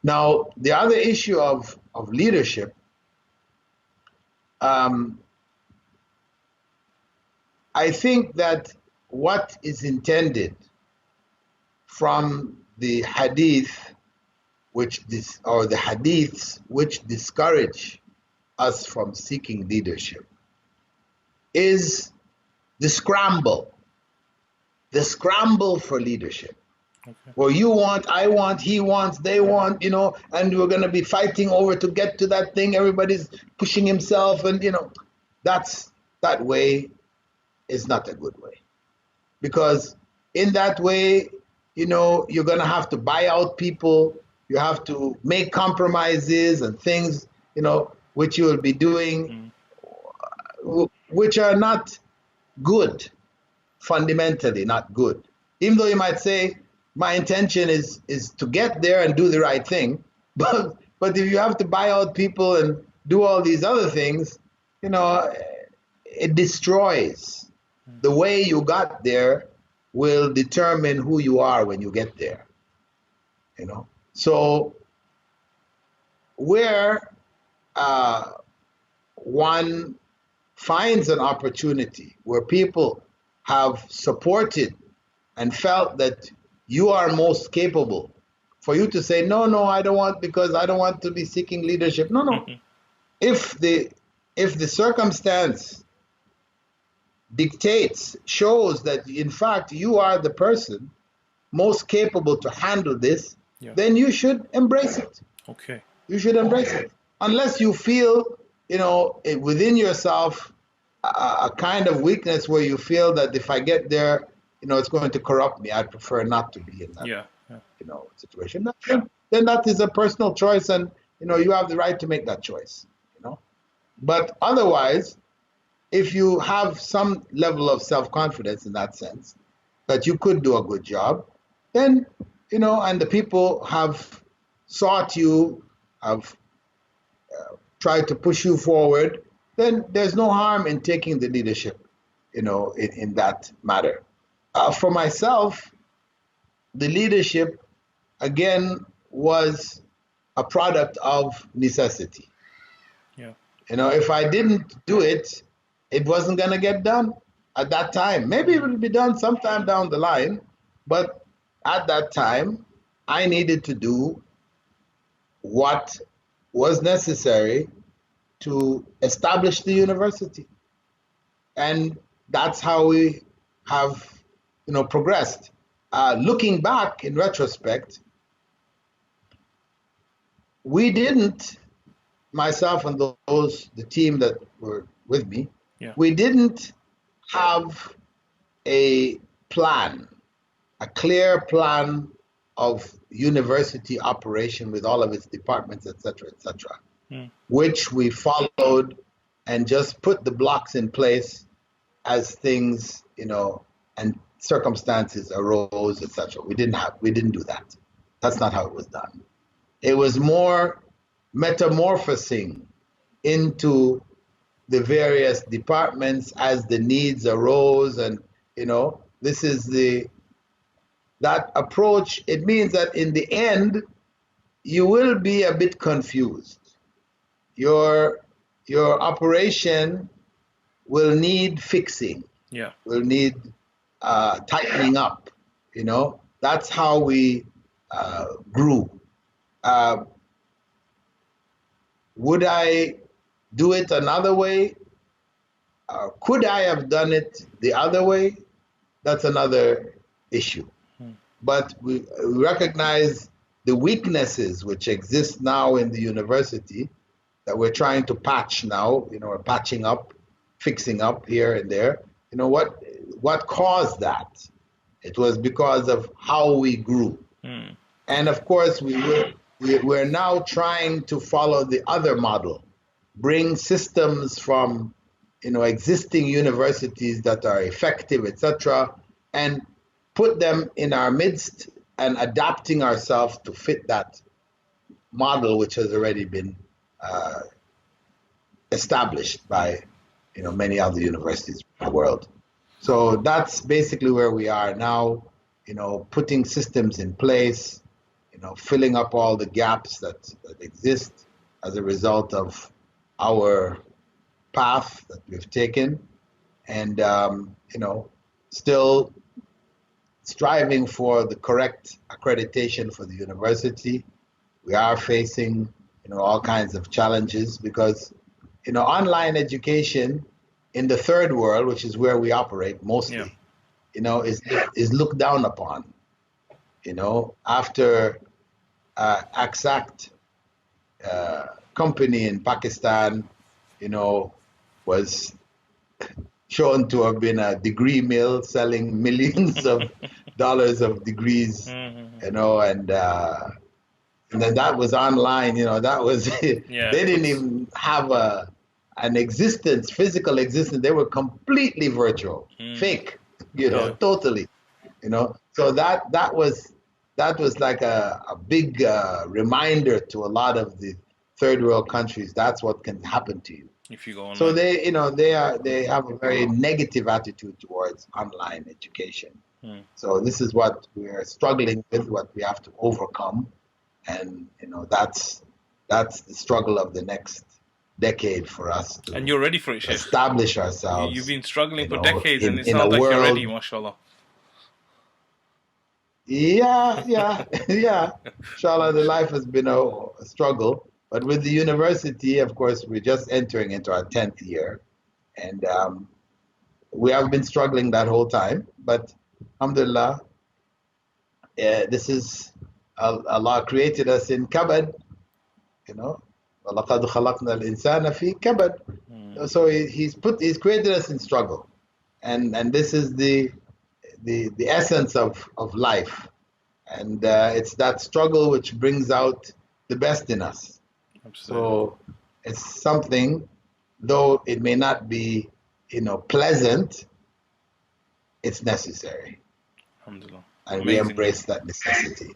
Now, the other issue of leadership, um, I think that what is intended from the hadith, or the hadiths which discourage us from seeking leadership, is the scramble for leadership. Okay. Well, you want, I want, he wants, they want, and we're going to be fighting over to get to that thing. Everybody's pushing himself, and that way is not a good way, because in that way, you're going to have to buy out people. You have to make compromises and things, which you will be doing, which are not good, fundamentally not good. Even though you might say, my intention is to get there and do the right thing, but if you have to buy out people and do all these other things, it destroys. The way you got there will determine who you are when you get there. So where one finds an opportunity where people have supported and felt that you are most capable, for you to say, no, I don't want, because I don't want to be seeking leadership. No. If the circumstance dictates, shows that in fact you are the person most capable to handle this, then you should embrace it. Okay. You should embrace it. Unless you feel, within yourself a kind of weakness where you feel that if I get there, it's going to corrupt me. I'd prefer not to be in that, situation. Then that is a personal choice, and you have the right to make that choice. But otherwise, if you have some level of self-confidence in that sense, that you could do a good job, then and the people have sought you, have tried to push you forward, then there's no harm in taking the leadership, in that matter. For myself, the leadership, again, was a product of necessity. Yeah. If I didn't do it, it wasn't going to get done at that time. Maybe it will be done sometime down the line, but at that time, I needed to do what was necessary to establish the university. And that's how we have, progressed. Looking back in retrospect, we didn't, myself and the team that were with me, we didn't have a plan, a clear plan of university operation with all of its departments, etc., which we followed and just put the blocks in place as things, and circumstances arose, etc. We didn't do that. That's not how it was done. It was more metamorphosing into the various departments as the needs arose, and this is that approach. It means that in the end, you will be a bit confused. Your operation will need fixing. Yeah. Will need tightening up. That's how we grew. Would I do it another way? Could I have done it the other way? That's another issue. But we recognize the weaknesses which exist now in the university that we're trying to patch now, we're patching up, fixing up here and there. What caused that? It was because of how we grew. And of course, we're now trying to follow the other model, bring systems from existing universities that are effective, etc., and put them in our midst and adapting ourselves to fit that model which has already been established by many other universities in the world. So that's basically where we are now, putting systems in place, filling up all the gaps that exist as a result of our path that we've taken, and still striving for the correct accreditation for the university. We are facing all kinds of challenges because online education in the third world, which is where we operate mostly, is looked down upon. After Axact company in Pakistan, was shown to have been a degree mill selling millions of dollars of degrees, and then that was online. That was they didn't even have an existence, physical existence. They were completely virtual, fake, totally. So that was like a big reminder to a lot of the third world countries. That's what can happen to you if you go online. So they have a very negative attitude towards online education. So this is what we're struggling with, what we have to overcome, and that's the struggle of the next decade for us to. And you're ready for it, Sheikh. Establish ourselves. You've been struggling for decades, and it in sounds like world, you're ready, mashallah. Yeah. Inshallah, the life has been a struggle. But with the university, of course, we're just entering into our 10th year. And we have been struggling that whole time. But alhamdulillah, this is, Allah created us in kabad, وَلَقَدْ خَلَقْنَا الْإِنسَانَ فِي kabad. So he's created us in struggle. And this is the essence of life. And it's that struggle which brings out the best in us. Absolutely. So it's something, though it may not be, pleasant, it's necessary. Alhamdulillah. And we embrace that necessity.